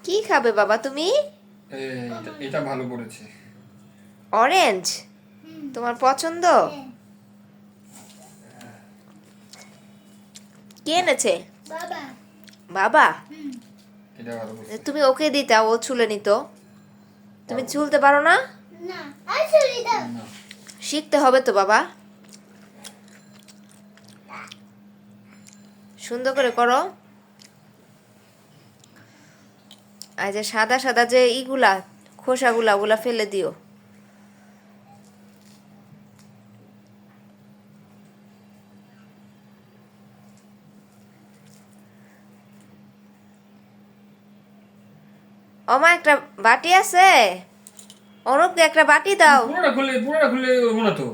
কি খাবে বাবা তুমি? এটা ভালো পড়েছে। অরেঞ্জ তোমার পছন্দ? কে এনেছে? বাবা। বাবা? এটা ভালো পড়েছে। তুমি ওকে দিতা, ও ছুলে নিত। তুমি ছুলতে পারো না? না, আসলে দাও। না। শিখতে হবে তো বাবা, সুন্দর করে করো। আর যে সাদা সাদা যে ইগুলা খোসাগুলা ওগুলা ফেলে দিও। ওমা একটা বাটি আছে, অনুপকে একটা বাটি দাও। পুরোটা খুলে হবো না তো।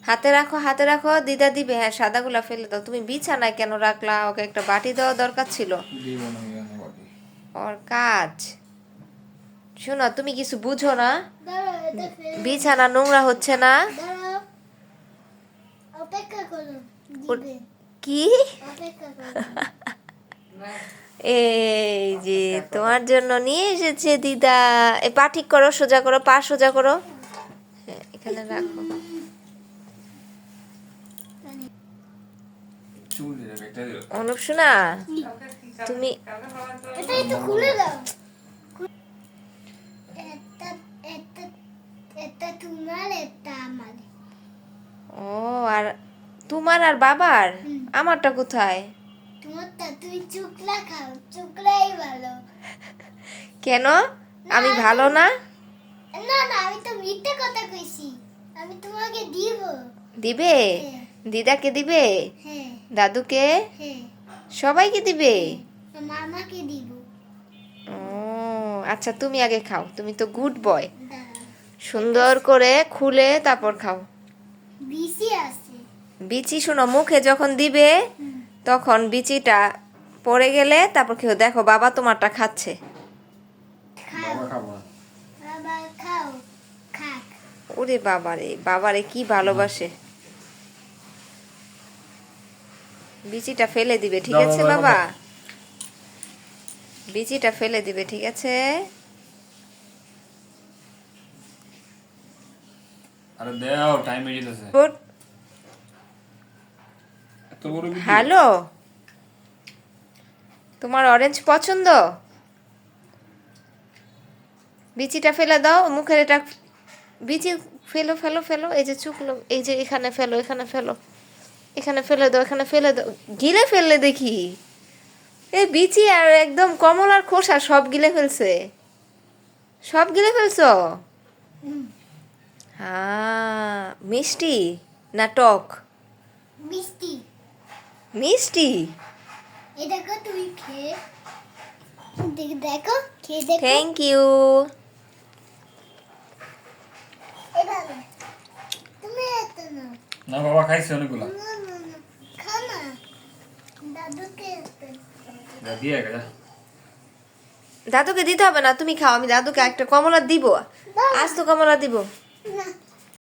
হাতে রাখো, দিদা দিবে। হ্যাঁ, সাদাগুলা ফেলে দাও। তুমি বিছানায় কেন রাখলা? ওকে একটা বাটি দেওয়া দরকার ছিল। দিব না আমি বাকি। ওর কাজ শোনো, তুমি কিছু বুঝো না। দাঁড়াও, এটা ফেলে বিছানা নোংরা হচ্ছে না? দাঁড়াও। অপেক্ষা করো, দিবে। কি? অপেক্ষা করো। এই যে তোমার জন্য নিয়ে এসেছে দিদা। এই পা ঠিক করো, সোজা করো, পা সোজা করো। হ্যাঁ, এখানে রাখো। চুল দিয়ে রাখ, এটা দিও। অনুপ শোনা, তুমি এটা একটু খুলে দাও। এটা এটা এটা তোমার, এটা আমার। ও, আর তোমার আর বাবার? আমারটা কোথায়? তোমারটা তুমি চুকলা খাও, চুকলাই ভালো। কেন? আমি ভালো না? না না, আমি তো মিথ্যে কথা কইছি। আমি তোমাকে দিব। দিবে? হ্যাঁ। দিদাকে দিবে? হ্যাঁ দাদুকে? হ্যাঁ, সবাইকে দিবে? মামাকে দিব। ও আচ্ছা, তুমি আগে খাও, তুমি তো গুড বয়। দাঁড়াও, সুন্দর করে খুলে তারপর খাও। বিসি আছে। বিচি শোনো, মুখে যখন দিবে তখন বিচিটা পড়ে গেলে তারপর খেও। দেখো বাবা তোমারটা খাচ্ছে। খাও বাবা খাবো না। বাবা, খাও। খাক। ওরে বাবারে, বাবারে কি ভালোবাসে। বিচিটা ফেলে দিবে, ঠিক দাও, আছে দাও, দাও, বাবা? দাও। বিচিটা ফেলে দিবে, ঠিক আছে? আরে দাও, টাইম হয়ে যেতেছে। গুড। এত বড় ভিডিও। হ্যালো, তোমার অরেঞ্জ পছন্দ? বিচিটা ফেলে দাও, মুখের এটা বিচি ফেলো ফেলো ফেলো। এই যে চুকলো, এই যে এখানে ফেলো, এখানে ফেলো, এখানে ফেলে দাও, এখানে ফেলে দাও। গিলে ফেললে দেখি। এই বিচি আর একদম কমলার খোসা সব গিলে ফেলছে। সব গিলে ফেলছো? হ্যাঁ, মিষ্টি না টক? মিষ্টি। মিষ্টি। এই দেখো, তুমি খেয়ে দেখো, খেয়ে দেখো। Thank you. এভাবে তুমি এত না। না বাবা খাইছে অনেকগুলা। না না না, খা না। দাদুকে এত। যা দিয়ে গেছে। দাদুকে দিতে হবে না, তুমি খাও। আমি দাদুকে একটা কমলা দিব, আজ তো কমলা দিব। না